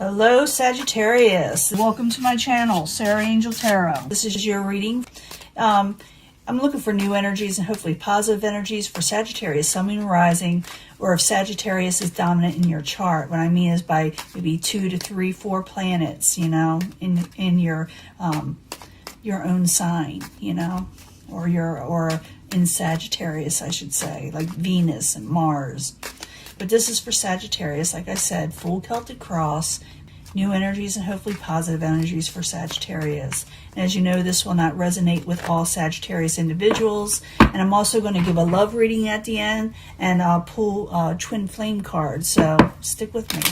Hello Sagittarius, welcome to my channel, Sarah Angel Tarot. This is your reading. I'm looking for new energies and hopefully positive energies for Sagittarius, Sun, Moon, Rising, or if Sagittarius is dominant in your chart. What I mean is by maybe 2 to 3, 4 planets, you know, in your own sign, you know, or in Sagittarius, I should say, like Venus and Mars. But this is for Sagittarius, like I said, full Celtic cross, new energies and hopefully positive energies for Sagittarius. And as you know, this will not resonate with all Sagittarius individuals. And I'm also going to give a love reading at the end, and I'll pull twin flame cards. So stick with me.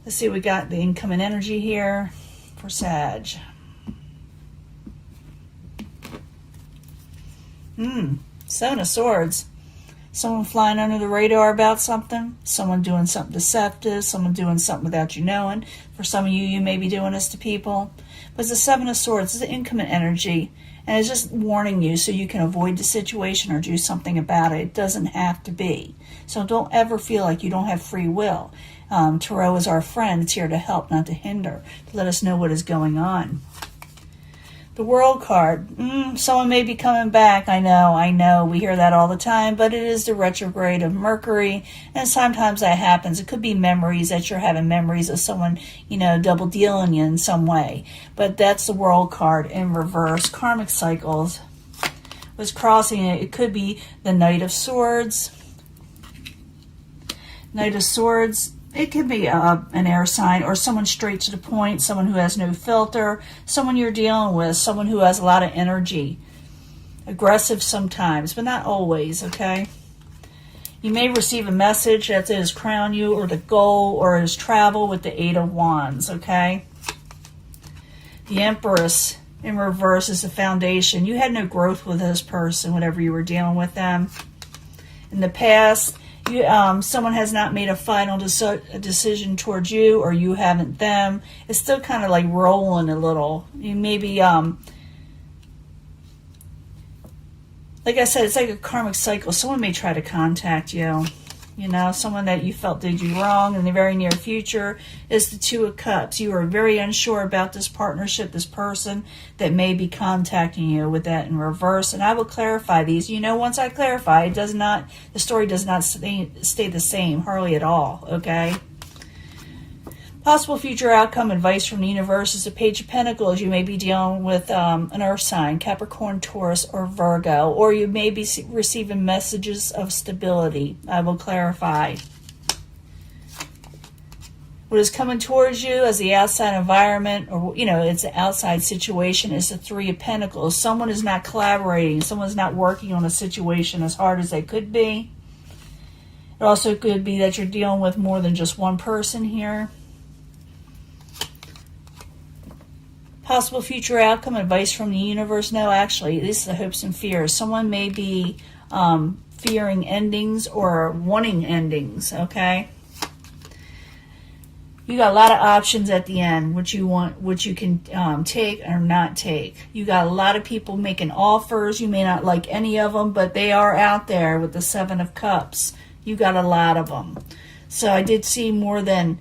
Let's see, we got the incoming energy here for Sag. Seven of Swords. Someone flying under the radar about something, someone doing something deceptive, someone doing something without you knowing. For some of you, you may be doing this to people. But it's the Seven of Swords, it's the incoming energy, and it's just warning you so you can avoid the situation or do something about it. It doesn't have to be. So don't ever feel like you don't have free will. Tarot is our friend. It's here to help, not to hinder, to let us know what is going on. The World card. Someone may be coming back. I know. We hear that all the time, but it is the retrograde of Mercury, and sometimes that happens. It could be memories that you're having memories of someone, you know, double dealing you in some way. But that's the World card in reverse. Karmic cycles was crossing it. It could be the Knight of Swords. Knight of Swords. It could be an air sign or someone straight to the point, someone who has no filter, someone you're dealing with, someone who has a lot of energy. Aggressive sometimes, but not always, okay? You may receive a message that says crown you or the goal or is travel with the Eight of Wands, okay? The Empress in reverse is the foundation. You had no growth with this person, whenever you were dealing with them. In the past, someone has not made a final decision towards you, or you haven't them. It's still kind of like rolling a little. You maybe, like I said, it's like a karmic cycle. Someone may try to contact you. You know, someone that you felt did you wrong in the very near future. Is the Two of Cups. You are very unsure about this partnership, this person that may be contacting you with that in reverse. And I will clarify these. You know, once I clarify, the story does not stay the same, hardly at all, okay? Possible future outcome advice from the universe is the Page of Pentacles. You may be dealing with an earth sign, Capricorn, Taurus, or Virgo, or you may be receiving messages of stability. I will clarify. What is coming towards you as the outside environment, or, you know, it's an outside situation, is the Three of Pentacles. Someone is not collaborating. Someone's not working on a situation as hard as they could be. It also could be that you're dealing with more than just one person here. Possible future outcome, advice from the universe. No, actually, this is the hopes and fears. Someone may be fearing endings or wanting endings, okay? You got a lot of options at the end, what you want, what you can take or not take. You got a lot of people making offers. You may not like any of them, but they are out there with the Seven of Cups. You got a lot of them. So I did see more than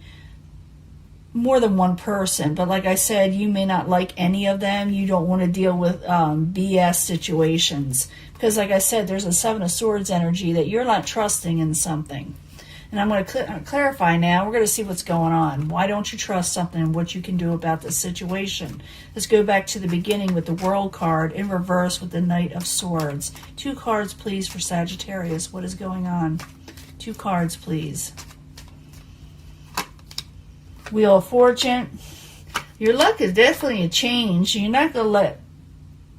one person, but like I said, you may not like any of them. You don't want to deal with BS situations, because like I said, there's a Seven of Swords energy that you're not trusting in something. And I'm going to clarify now. We're going to see what's going on. Why don't you trust something and what you can do about the situation? Let's go back to the beginning with the World card in reverse with the Knight of Swords. 2 cards, please, for Sagittarius. What is going on? 2 cards, please. Wheel of Fortune. Your luck is definitely a change. You're not going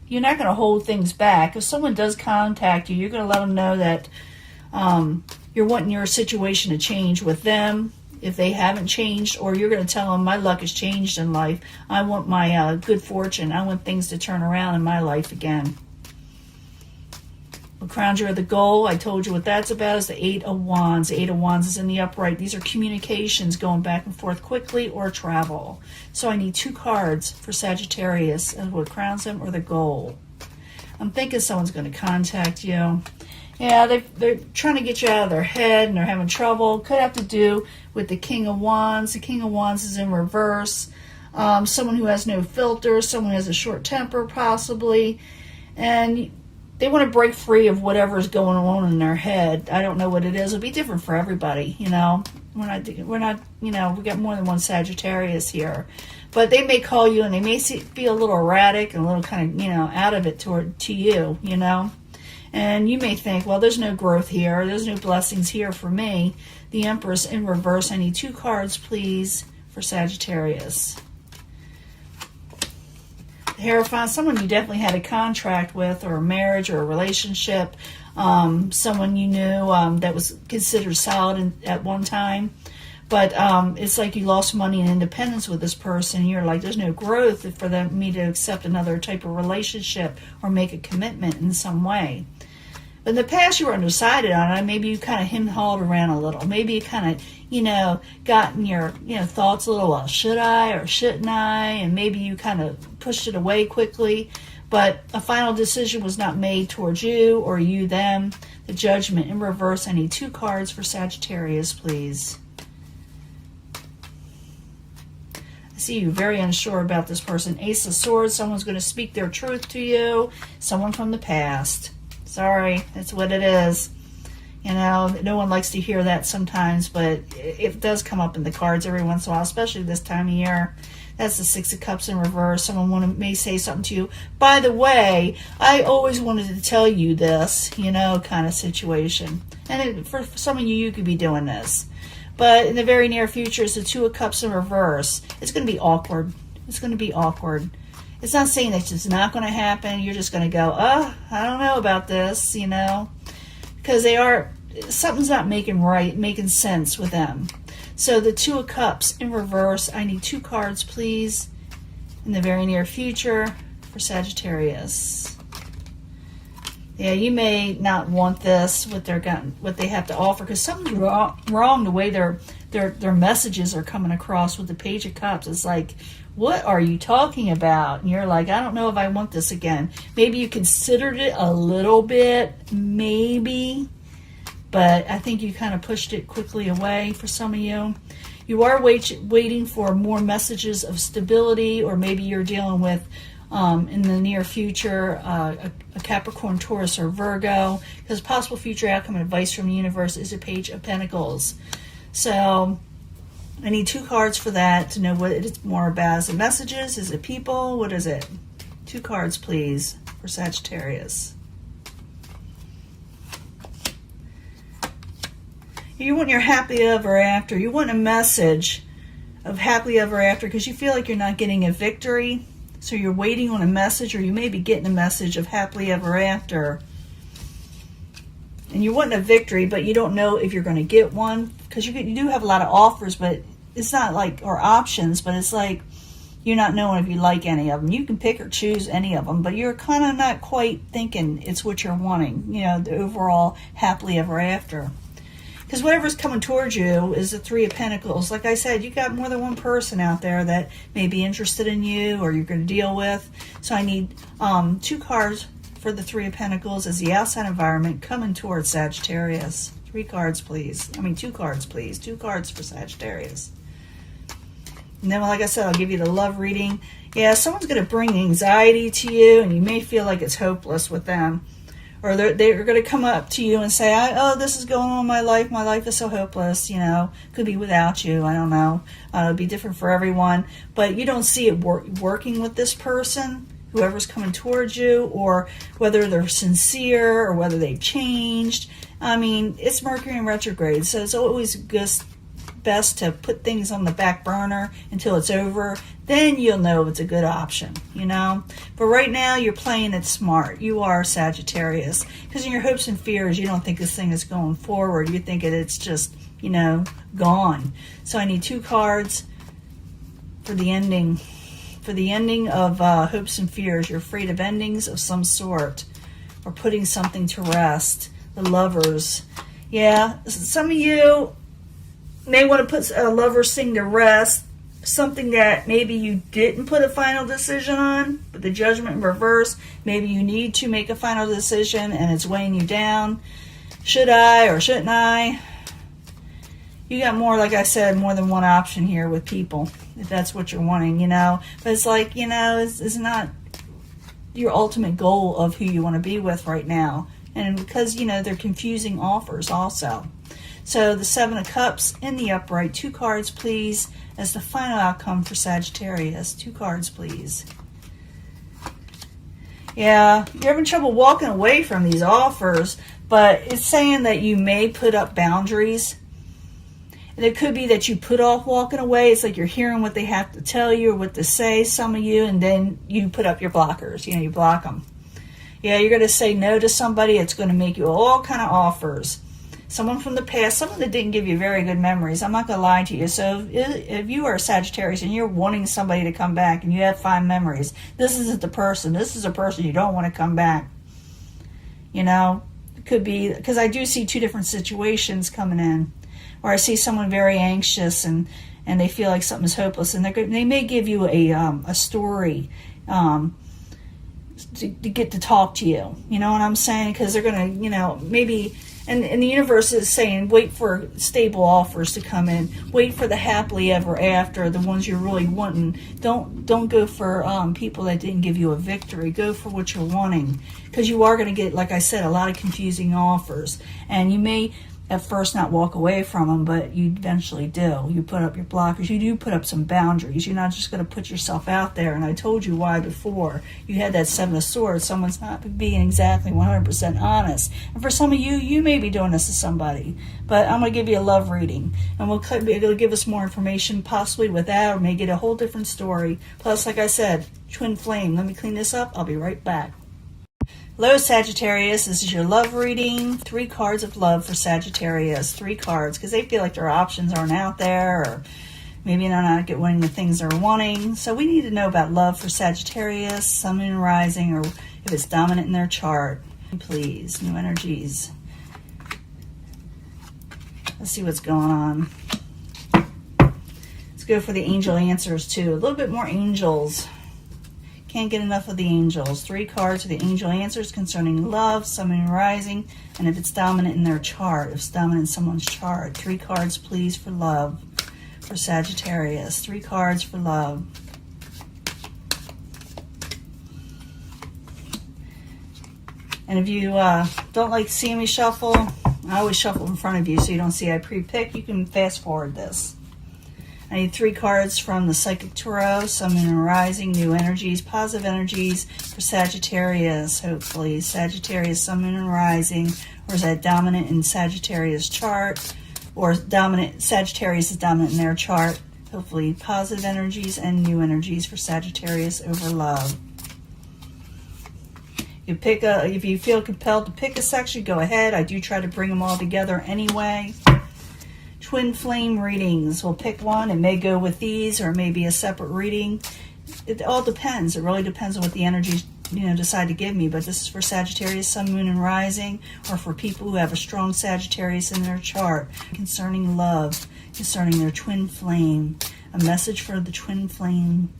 to hold things back. If someone does contact you, you're going to let them know that you're wanting your situation to change with them if they haven't changed, or you're going to tell them my luck has changed in life. I want my good fortune. I want things to turn around in my life again. What crowns you are the goal. I told you what that's about is the Eight of Wands. The Eight of Wands is in the upright. These are communications going back and forth quickly or travel. So I need 2 cards for Sagittarius as what crowns them or the goal. I'm thinking someone's going to contact you. Yeah, they're trying to get you out of their head and they're having trouble. Could have to do with the King of Wands. The King of Wands is in reverse. Someone who has no filter, someone who has a short temper possibly. And they want to break free of whatever's going on in their head. I don't know what it is. It'll be different for everybody, you know. We're not, you know, we got more than one Sagittarius here. But they may call you and they may be a little erratic and a little kind of, you know, out of it to you, you know. And you may think, well, there's no growth here. There's no blessings here for me. The Empress in reverse. I need 2 cards, please, for Sagittarius. The Hierophant, someone you definitely had a contract with, or a marriage or a relationship. Someone you knew that was considered solid at one time. But it's like you lost money and independence with this person. You're like, there's no growth for me to accept another type of relationship or make a commitment in some way. But in the past, you were undecided on it. Maybe you kind of hem-hawed around a little. Maybe you kind of, you know, gotten your, you know, thoughts a little, well, should I or shouldn't I? And maybe you kind of pushed it away quickly. But a final decision was not made towards you or you them. The Judgment in reverse. I need 2 cards for Sagittarius, please. I see you very unsure about this person. Ace of Swords. Someone's going to speak their truth to you. Someone from the past. Sorry, that's what it is. You know, no one likes to hear that sometimes, but it does come up in the cards every once in a while, especially this time of year. That's the 6 of Cups in reverse. Someone may say something to you. By the way, I always wanted to tell you this, you know, kind of situation. And for some of you, you could be doing this. But in the very near future, it's the 2 of Cups in reverse. It's going to be awkward. It's going to be awkward. It's not saying that it's not going to happen. You're just going to go, I don't know about this, you know. Because something's not making sense with them. So the 2 of Cups in reverse. I need 2 cards, please, in the very near future for Sagittarius. Yeah, you may not want this, what they have to offer, because something's wrong the way their messages are coming across with the Page of Cups. It's like, what are you talking about? And you're like, I don't know if I want this again. Maybe you considered it a little bit, maybe, but I think you kind of pushed it quickly away for some of you. You are waiting for more messages of stability, or maybe you're dealing with, in the near future, a Capricorn, Taurus, or Virgo, because possible future outcome and advice from the universe is a Page of Pentacles. So I need 2 cards for that to know what it's more about. Is it messages? Is it people? What is it? 2 cards, please, for Sagittarius. You want your happily ever after. You want a message of happily ever after because you feel like you're not getting a victory. So you're waiting on a message, or you may be getting a message of happily ever after. And you want a victory, but you don't know if you're going to get one, because you do have a lot of offers, but it's not like, or options, but it's like you're not knowing if you like any of them. You can pick or choose any of them, but you're kind of not quite thinking it's what you're wanting, you know, the overall happily ever after. Because whatever's coming towards you is the 3 of Pentacles. Like I said, you got more than one person out there that may be interested in you or you're going to deal with. So I need 2 cards for the 3 of Pentacles as the outside environment coming towards Sagittarius. 3 cards, please. 2 cards, please. 2 cards for Sagittarius. And then, like I said, I'll give you the love reading. Yeah, someone's going to bring anxiety to you, and you may feel like it's hopeless with them. Or they're going to come up to you and say, this is going on in my life. My life is so hopeless, you know. Could be without you. I don't know. It'll be different for everyone. But you don't see it working with this person, whoever's coming towards you, or whether they're sincere or whether they've changed. It's Mercury in retrograde, so it's always best to put things on the back burner until it's over. Then you'll know if it's a good option, you know. But right now, you're playing it smart. You are Sagittarius. Because in your hopes and fears, you don't think this thing is going forward. You think it's just, you know, gone. So I need 2 cards for the ending. For the ending of hopes and fears. You're afraid of endings of some sort. Or putting something to rest. The Lovers. Yeah, some of you may want to put a Lovers thing to rest. Something that maybe you didn't put a final decision on, but the Judgment in reverse, maybe you need to make a final decision and it's weighing you down. should I or shouldn't I? You got more, like I said, more than one option here with people, if that's what you're wanting, you know. But it's like, you know, it's not your ultimate goal of who you want to be with right now. And because, you know, they're confusing offers also. So the Seven of Cups in the upright. 2 cards, please, as the final outcome for Sagittarius. 2 cards, please. Yeah, you're having trouble walking away from these offers, but it's saying that you may put up boundaries. And it could be that you put off walking away. It's like you're hearing what they have to tell you or what to say, some of you, and then you put up your blockers. You know, you block them. Yeah, you're going to say no to somebody. It's going to make you all kind of offers. Someone from the past, someone that didn't give you very good memories. I'm not going to lie to you. So if you are a Sagittarius and you're wanting somebody to come back and you have fond memories, this isn't the person. This is a person you don't want to come back. You know, it could be, because I do see 2 different situations coming in. Or I see someone very anxious and they feel like something's hopeless, and they may give you a story to get to talk to you. You know what I'm saying? Because they're going to, you know, maybe, and the universe is saying wait for stable offers to come in. Wait for the happily ever after, the ones you're really wanting. Don't go for people that didn't give you a victory. Go for what you're wanting, because you are going to get, like I said, a lot of confusing offers, and you may at first not walk away from them, but you eventually do. You put up your blockers. You do put up some boundaries. You're not just going to put yourself out there. And I told you why before. You had that 7 of Swords. Someone's not being exactly 100% honest. And for some of you, you may be doing this to somebody. But I'm going to give you a love reading. And it'll give us more information, possibly with that, or may get a whole different story. Plus, like I said, twin flame. Let me clean this up. I'll be right back. Hello, Sagittarius. This is your love reading. 3 cards of love for Sagittarius. 3 cards, because they feel like their options aren't out there, or maybe they're not getting the things they're wanting. So we need to know about love for Sagittarius, Sun, Moon, Rising, or if it's dominant in their chart. Please, new energies. Let's see what's going on. Let's go for the angel answers, too. A little bit more angels. Can't get enough of the angels. 3 cards for the angel answers concerning love, Sun, Moon, Rising, and if it's dominant in their chart, if it's dominant in someone's chart. 3 cards, please, for love for Sagittarius. 3 cards for love. And if you don't like seeing me shuffle, I always shuffle in front of you so you don't see I pre-pick. You can fast forward this. I need 3 cards from the Psychic Tarot, Sun, Moon, and Rising, new energies, positive energies for Sagittarius, hopefully. Sagittarius, Sun, Moon, and Rising, or is that dominant in Sagittarius chart, or Sagittarius is dominant in their chart. Hopefully positive energies and new energies for Sagittarius over love. If you feel compelled to pick a section, go ahead. I do try to bring them all together anyway. Twin flame readings. We'll pick one. It may go with these, or maybe a separate reading. It all depends. It really depends on what the energies, decide to give me. But this is for Sagittarius, Sun, Moon, and Rising, or for people who have a strong Sagittarius in their chart concerning love, concerning their twin flame. A message for the twin flame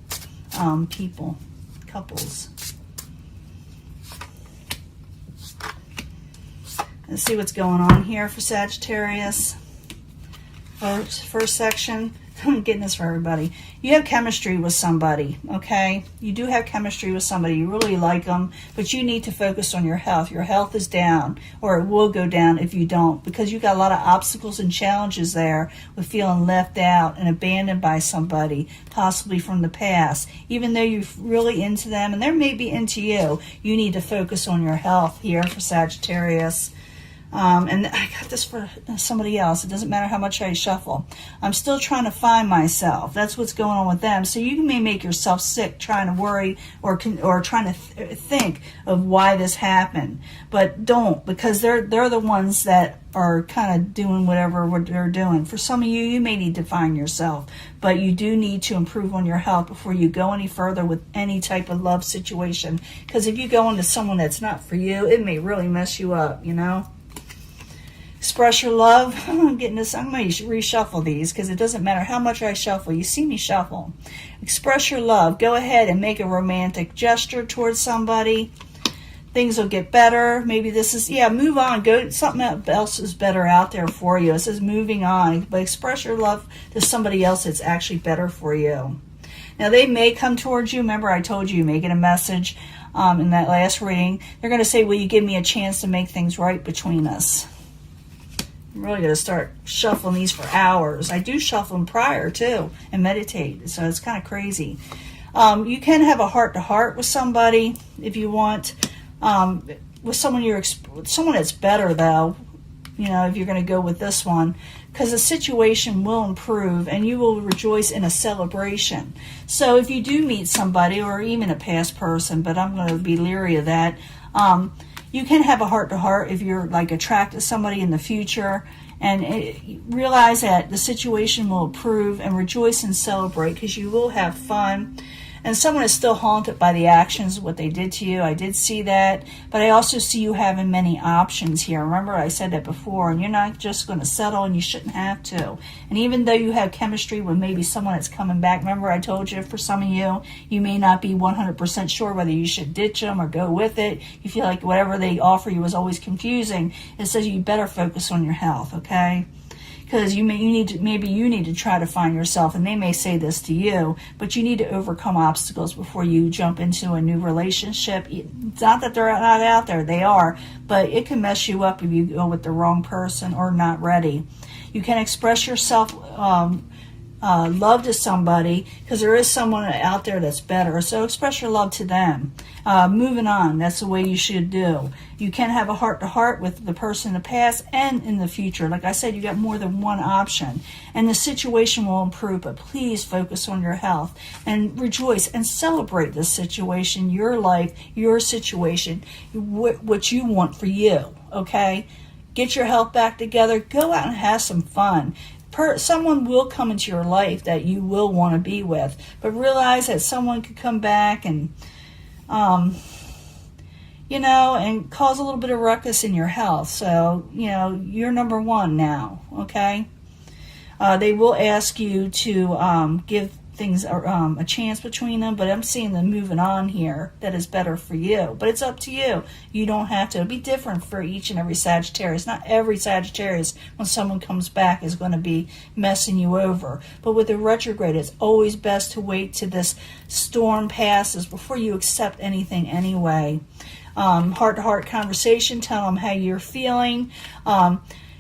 people, couples. Let's see what's going on here for Sagittarius. First section, I'm getting this for everybody. You have chemistry with somebody, okay? You do have chemistry with somebody. You really like them, but you need to focus on your health. Your health is down, or it will go down if you don't, because you got a lot of obstacles and challenges there with feeling left out and abandoned by somebody, possibly from the past. Even though you're really into them, and they may be into you, you need to focus on your health here for Sagittarius. And I got this for somebody else. It doesn't matter how much I shuffle. I'm still trying to find myself. That's what's going on with them. So you may make yourself sick trying to worry or trying to think of why this happened. But don't, because they're the ones that are kind of doing whatever they're doing. For some of you, you may need to find yourself. But you do need to improve on your health before you go any further with any type of love situation. Because if you go into someone that's not for you, it may really mess you up, Express your love. I'm getting this. I'm going to reshuffle these because it doesn't matter how much I shuffle. You see me shuffle. Express your love. Go ahead and make a romantic gesture towards somebody things will get better. Maybe this is, yeah, move on. Go, something else is better out there for you. It says moving on, but express your love to somebody else that's actually better for you. Now, they may come towards you. Remember, I told you may get a message in that last reading. They're going to say, will you give me a chance to make things right between us? I'm really going to start shuffling these for hours. I do shuffle them prior, too, and meditate, so it's kind of crazy. You can have a heart-to-heart with somebody if you want. With someone that's better, though, you know, if you're going to go with this one, because the situation will improve and you will rejoice in a celebration. So if you do meet somebody, or even a past person, but I'm going to be leery of that, you can have a heart-to-heart if you're like attracted to somebody in the future, and realize that the situation will improve and rejoice and celebrate, because you will have fun. And someone is still haunted by the actions of what they did to you. I did see that. But I also see you having many options here. Remember, I said that before. And you're not just going to settle, and you shouldn't have to. And even though you have chemistry with maybe someone that's coming back, remember I told you, for some of you, you may not be 100% sure whether you should ditch them or go with it. You feel like whatever they offer you is always confusing. It says you better focus on your health, okay? Because maybe you need to try to find yourself, and they may say this to you, but you need to overcome obstacles before you jump into a new relationship. It's not that they're not out there, they are, but it can mess you up if you go with the wrong person or not ready. You can express yourself love to somebody, because there is someone out there that's better, so express your love to them. Moving on, that's the way you should do. You can have a heart-to-heart with the person in the past and in the future. Like I said, you got more than one option, and the situation will improve, but please focus on your health and rejoice and celebrate this situation, your life, your situation, what you want for you, okay? Get your health back together. Go out and have some fun. Someone will come into your life that you will want to be with, but realize that someone could come back and, you know, and cause a little bit of ruckus in your health. So, you know, you're number one now, okay? They will ask you to give things a chance between them, but I'm seeing them moving on here that is better for you. But it's up to you. You don't have to. It'll be different for each and every Sagittarius. Not every Sagittarius, when someone comes back, is going to be messing you over. But with the retrograde, it's always best to wait till this storm passes before you accept anything anyway. Heart-to-heart conversation. Tell them how you're feeling.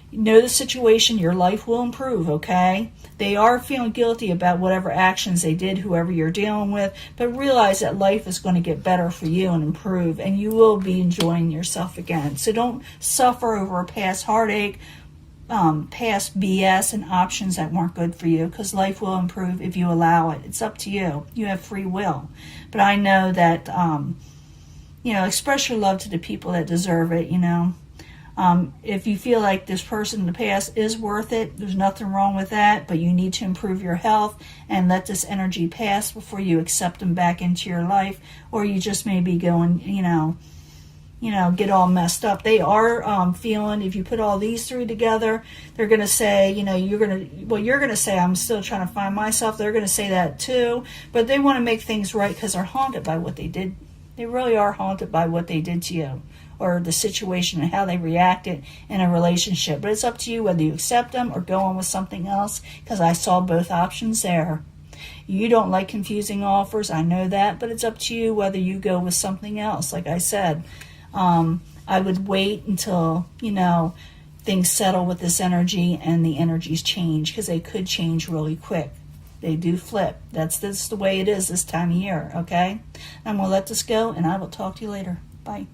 Know the situation. Your life will improve, okay? They are feeling guilty about whatever actions they did, whoever you're dealing with, but realize that life is going to get better for you and improve, and you will be enjoying yourself again. So don't suffer over a past heartache, past BS and options that weren't good for you, because life will improve if you allow it. It's up to you. You have free will. But I know that, you know, express your love to the people that deserve it, you know. If you feel like this person in the past is worth it, there's nothing wrong with that, but you need to improve your health and let this energy pass before you accept them back into your life, or you just may be going, you know, get all messed up. They are feeling, if you put all these three together, they're going to say, you know, you're going to say, I'm still trying to find myself. They're going to say that too, but they want to make things right because they're haunted by what they did. They really are haunted by what they did to you, or the situation and how they reacted in a relationship. But it's up to you whether you accept them or go on with something else, because I saw both options there. You don't like confusing offers, I know that, but it's up to you whether you go with something else. Like I said, I would wait until, you know, things settle with this energy and the energies change, because they could change really quick. They do flip. That's the way it is this time of year, okay? I'm going to let this go, and I will talk to you later. Bye.